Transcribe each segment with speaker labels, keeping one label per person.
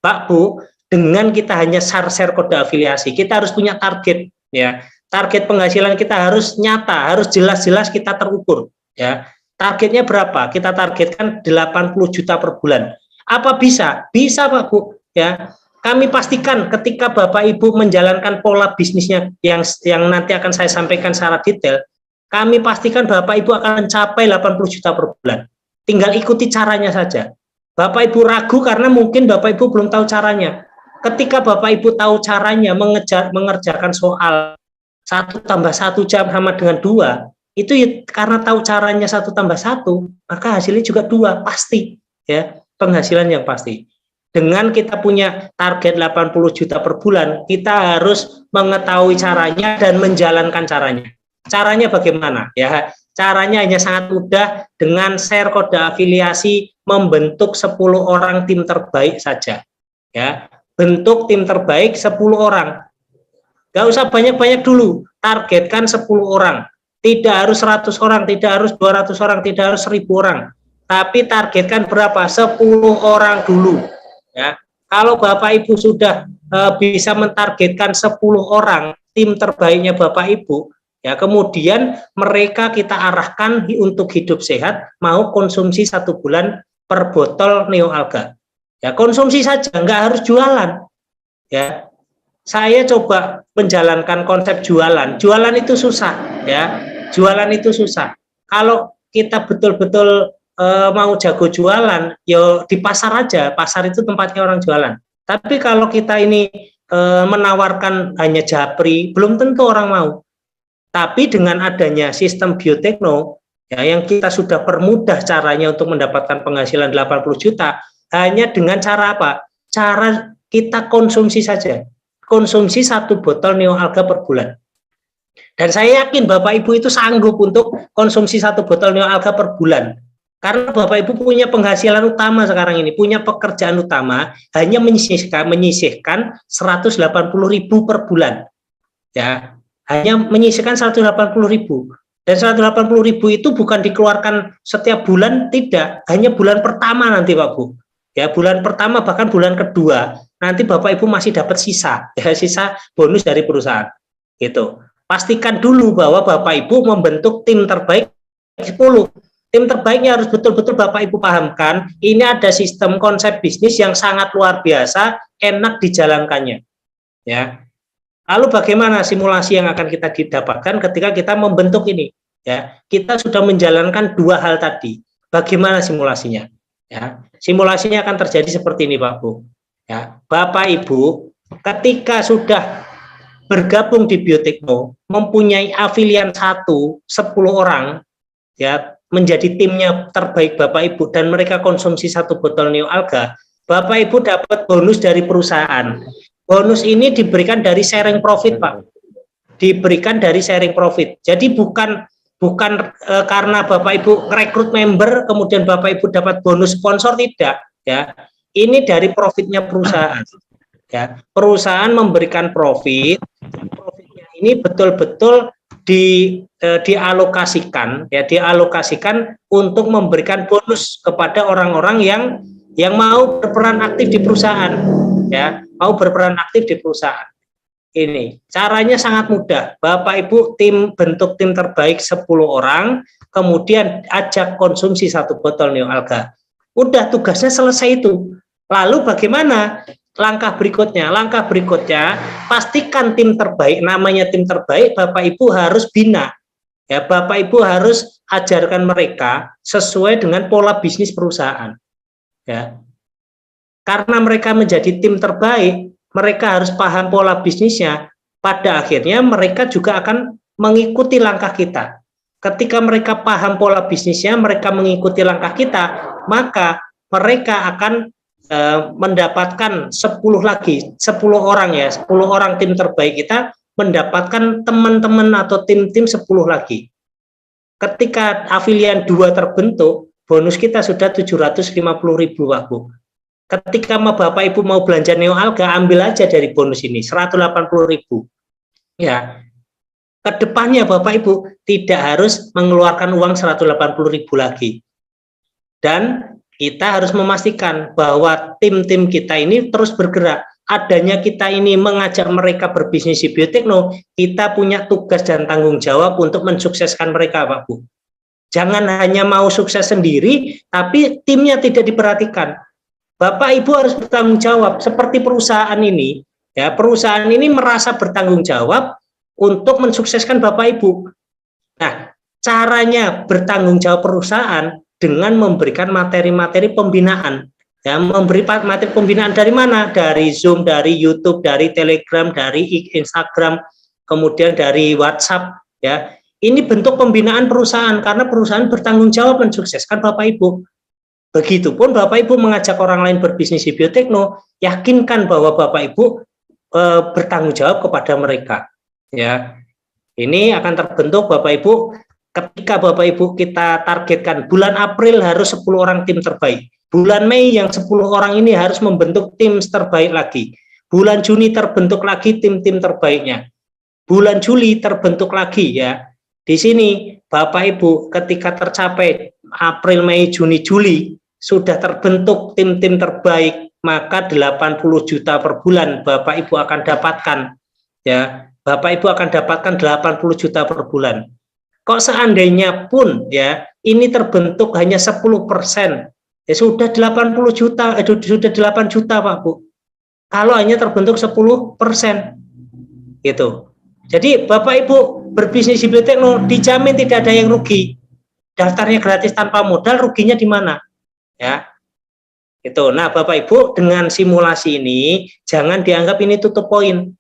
Speaker 1: Pak Bu, dengan kita hanya share kode afiliasi, kita harus punya target ya. Target penghasilan kita harus nyata, harus jelas-jelas kita terukur ya. Targetnya berapa? Kita targetkan 80 juta per bulan. Apa bisa? Bisa Pak Bu ya. Kami pastikan ketika Bapak Ibu menjalankan pola bisnisnya yang nanti akan saya sampaikan secara detail, kami pastikan Bapak Ibu akan mencapai 80 juta per bulan. Tinggal ikuti caranya saja. Bapak Ibu ragu karena mungkin Bapak Ibu belum tahu caranya. Ketika Bapak Ibu tahu caranya mengerjakan soal 1+1 jam sama dengan 2, itu ya karena tahu caranya 1+1, maka hasilnya juga 2, pasti ya, penghasilan yang pasti. Dengan kita punya target 80 juta per bulan, kita harus mengetahui caranya dan menjalankan caranya. Caranya bagaimana? Ya, caranya hanya sangat mudah dengan share kode afiliasi, membentuk 10 orang tim terbaik saja. Ya, bentuk tim terbaik 10 orang. Gak usah banyak-banyak dulu, targetkan 10 orang. Tidak harus 100 orang, tidak harus 200 orang, tidak harus 1000 orang. Tapi targetkan berapa? 10 orang dulu. Ya, kalau Bapak Ibu sudah bisa mentargetkan 10 orang tim terbaiknya Bapak Ibu, ya kemudian mereka kita arahkan untuk hidup sehat, mau konsumsi 1 bulan per botol Neo Alga. Ya konsumsi saja, nggak harus jualan. Ya, saya coba menjalankan konsep jualan. Jualan itu susah, ya. Jualan itu susah. Kalau kita betul-betul mau jago jualan, yo di pasar aja. Pasar itu tempatnya orang jualan. Tapi kalau kita ini menawarkan hanya japri, belum tentu orang mau. Tapi dengan adanya sistem biotekno, ya, yang kita sudah permudah caranya untuk mendapatkan penghasilan 80 juta, hanya dengan cara apa? Cara kita konsumsi saja. Konsumsi 1 botol Neo Alga per bulan. Dan saya yakin Bapak Ibu itu sanggup untuk konsumsi 1 botol Neo Alga per bulan. Karena Bapak Ibu punya penghasilan utama sekarang ini, punya pekerjaan utama, hanya menyisihkan 180.000 per bulan. Ya, hanya menyisihkan 180.000. Dan 180.000 itu bukan dikeluarkan setiap bulan, tidak. Hanya bulan pertama nanti Pak Bu. Ya, bulan pertama bahkan bulan kedua, nanti Bapak Ibu masih dapat sisa, ya, sisa bonus dari perusahaan. Gitu. Pastikan dulu bahwa Bapak Ibu membentuk tim terbaik 10. Tim terbaiknya harus betul-betul Bapak Ibu pahamkan, ini ada sistem konsep bisnis yang sangat luar biasa, enak dijalankannya. Ya. Lalu bagaimana simulasi yang akan kita didapatkan ketika kita membentuk ini? Ya, kita sudah menjalankan 2 hal tadi. Bagaimana simulasinya? Ya, simulasinya akan terjadi seperti ini, Pak Bu. Ya, Bapak Ibu, ketika sudah bergabung di Biotekno, mempunyai afilian 10 orang, ya, menjadi timnya terbaik Bapak Ibu dan mereka konsumsi 1 botol Neo Alga, Bapak Ibu dapat bonus dari perusahaan. Bonus ini diberikan dari sharing profit, Pak. Diberikan dari sharing profit. Jadi bukan karena Bapak Ibu rekrut member kemudian Bapak Ibu dapat bonus sponsor, tidak, ya. Ini dari profitnya perusahaan. Ya, perusahaan memberikan profit. Profitnya ini betul-betul dialokasikan, ya, dialokasikan untuk memberikan bonus kepada orang-orang yang mau berperan aktif di perusahaan, ya, mau berperan aktif di perusahaan. Ini caranya sangat mudah. Bapak Ibu bentuk tim terbaik 10 orang, kemudian ajak konsumsi 1 botol Neo Alga. Udah, tugasnya selesai itu. Lalu bagaimana? Langkah berikutnya, pastikan tim terbaik, namanya tim terbaik, Bapak Ibu harus bina. Ya, Bapak Ibu harus ajarkan mereka sesuai dengan pola bisnis perusahaan. Ya. Karena mereka menjadi tim terbaik, mereka harus paham pola bisnisnya. Pada akhirnya mereka juga akan mengikuti langkah kita. Ketika mereka paham pola bisnisnya, mereka mengikuti langkah kita, maka mereka akan mendapatkan 10 orang, ya, 10 orang tim terbaik kita mendapatkan teman-teman atau tim-tim 10 lagi. Ketika afilian 2 terbentuk, bonus kita sudah 750.000, Pak Bu. Ketika Bapak Ibu mau belanja Neo Alga, ambil aja dari bonus ini 180.000. Ya. Kedepannya Bapak Ibu tidak harus mengeluarkan uang 180.000 lagi. Dan kita harus memastikan bahwa tim-tim kita ini terus bergerak. Adanya kita ini mengajak mereka berbisnis di biotekno, kita punya tugas dan tanggung jawab untuk mensukseskan mereka, Pak Bu. Jangan hanya mau sukses sendiri, tapi timnya tidak diperhatikan. Bapak Ibu harus bertanggung jawab. Seperti perusahaan ini, ya, perusahaan ini merasa bertanggung jawab untuk mensukseskan Bapak Ibu. Nah, caranya bertanggung jawab perusahaan dengan memberikan materi-materi pembinaan. Ya, memberi materi pembinaan dari mana? Dari Zoom, dari YouTube, dari Telegram, dari Instagram, kemudian dari WhatsApp. Ya, ini bentuk pembinaan perusahaan karena perusahaan bertanggung jawab mensukseskan Bapak Ibu. Begitupun Bapak Ibu mengajak orang lain berbisnis di biotekno, yakinkan bahwa Bapak Ibu bertanggung jawab kepada mereka. Ya, ini akan terbentuk Bapak Ibu ketika Bapak Ibu kita targetkan bulan April harus 10 orang tim terbaik. Bulan Mei yang 10 orang ini harus membentuk tim terbaik lagi. Bulan Juni terbentuk lagi tim-tim terbaiknya. Bulan Juli terbentuk lagi ya. Di sini Bapak Ibu ketika tercapai April, Mei, Juni, Juli sudah terbentuk tim-tim terbaik, maka 80 juta per bulan Bapak Ibu akan dapatkan ya. Bapak Ibu akan dapatkan 80 juta per bulan. Kok seandainya pun ya ini terbentuk hanya 10%, ya sudah 80 juta, sudah 8 juta Pak Bu. Kalau hanya terbentuk 10%, gitu. Jadi Bapak Ibu berbisnis di biotekno dijamin tidak ada yang rugi. Daftarnya gratis tanpa modal, ruginya di mana? Ya, itu. Nah Bapak Ibu dengan simulasi ini jangan dianggap ini tutup poin.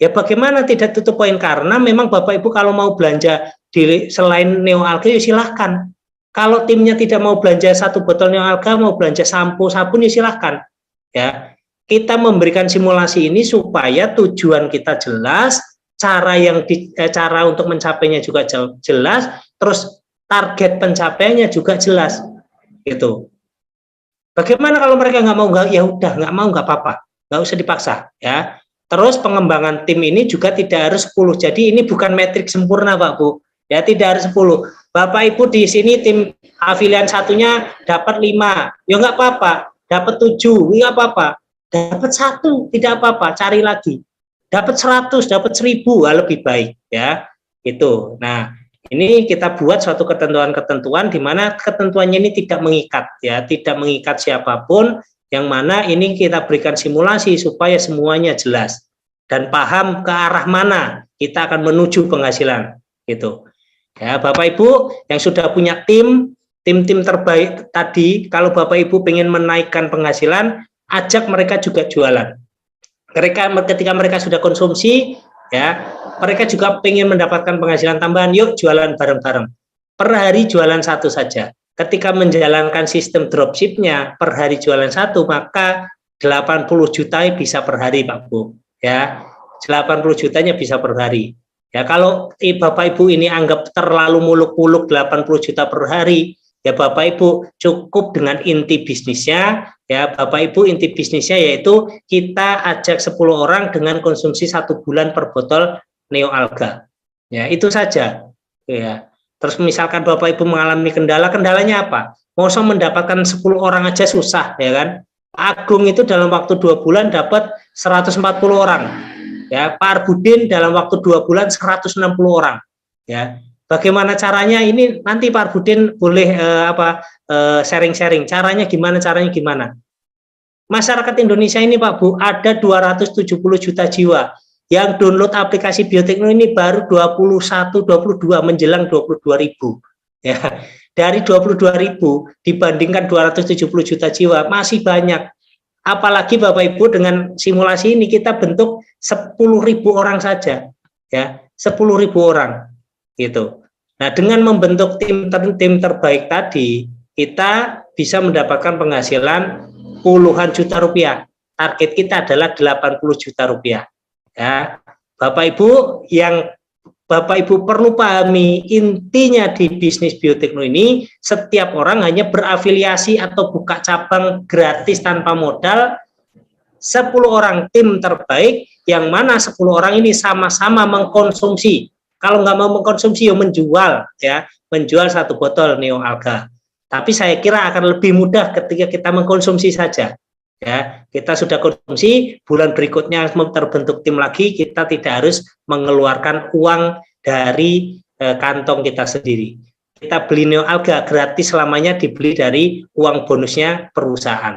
Speaker 1: Ya bagaimana tidak tutup poin? Karena memang Bapak Ibu kalau mau belanja di selain Neoalga ya silahkan. Kalau timnya tidak mau belanja 1 botol Neoalga, mau belanja sampo, sabun ya silahkan. Ya, kita memberikan simulasi ini supaya tujuan kita jelas, cara untuk mencapainya juga jelas, terus target pencapaiannya juga jelas. Gitu. Bagaimana kalau mereka nggak mau? Ya udah nggak mau nggak apa-apa, nggak usah dipaksa. Ya. Terus pengembangan tim ini juga tidak harus 10. Jadi ini bukan metrik sempurna Pak Bu. Ya tidak harus 10. Bapak Ibu di sini tim afilian satunya dapat 5. Ya nggak apa-apa. Dapat 7, nggak apa-apa. Dapat 1, tidak apa-apa. Cari lagi. Dapat 100, dapat 1000, lebih baik ya. Itu. Nah, ini kita buat suatu ketentuan-ketentuan di mana ketentuannya ini tidak mengikat ya, tidak mengikat siapapun. Yang mana ini kita berikan simulasi supaya semuanya jelas dan paham ke arah mana kita akan menuju penghasilan gitu ya. Bapak Ibu yang sudah punya tim-tim terbaik tadi, kalau Bapak Ibu pengen menaikkan penghasilan, ajak mereka juga jualan. Ketika mereka sudah konsumsi ya, mereka juga pengen mendapatkan penghasilan tambahan, yuk jualan bareng-bareng. Per hari jualan 1 saja. Ketika menjalankan sistem dropshipnya per hari jualan 1, maka 80 juta bisa per hari Pak Bu ya, 80 jutanya bisa per hari ya. Kalau Bapak Ibu ini anggap terlalu muluk-muluk 80 juta per hari ya, Bapak Ibu cukup dengan inti bisnisnya ya. Bapak Ibu inti bisnisnya yaitu kita ajak 10 orang dengan konsumsi 1 bulan per botol Neoalga ya, itu saja ya. Terus misalkan Bapak Ibu mengalami kendalanya apa? Mau mendapatkan 10 orang aja susah ya kan. Agung itu dalam waktu 2 bulan dapat 140 orang. Ya, Pak Arbudin dalam waktu 2 bulan 160 orang. Ya. Bagaimana caranya ini nanti Pak Arbudin boleh sharing-sharing. Caranya gimana? Masyarakat Indonesia ini Pak Bu ada 270 juta jiwa. Yang download aplikasi biotekno ini baru 22 menjelang 22.000 ya. Dari 22.000 dibandingkan 270 juta jiwa masih banyak. Apalagi Bapak Ibu dengan simulasi ini kita bentuk 10.000 orang saja ya, 10.000 orang gitu. Nah, dengan membentuk tim terbaik tadi, kita bisa mendapatkan penghasilan puluhan juta rupiah. Target kita adalah 80 juta rupiah. Ya, Bapak Ibu yang Bapak Ibu perlu pahami intinya di bisnis biotekno ini, setiap orang hanya berafiliasi atau buka cabang gratis tanpa modal 10 orang tim terbaik, yang mana 10 orang ini sama-sama mengkonsumsi. Kalau nggak mau mengkonsumsi ya menjual 1 botol Neoalga. Tapi saya kira akan lebih mudah ketika kita mengkonsumsi saja. Ya, kita sudah konsumsi, bulan berikutnya terbentuk tim lagi, kita tidak harus mengeluarkan uang dari kantong kita sendiri. Kita beli Neo Alga gratis selamanya, dibeli dari uang bonusnya perusahaan.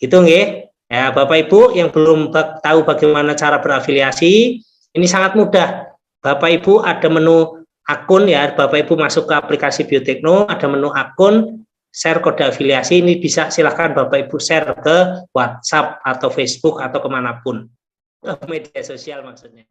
Speaker 1: Itu nggih. Ya, Bapak Ibu yang belum tahu bagaimana cara berafiliasi, ini sangat mudah. Bapak Ibu ada menu akun ya, Bapak Ibu masuk ke aplikasi Biotekno, ada menu akun, share kode afiliasi, ini bisa silahkan Bapak Ibu share ke WhatsApp atau Facebook atau kemanapun, media sosial maksudnya.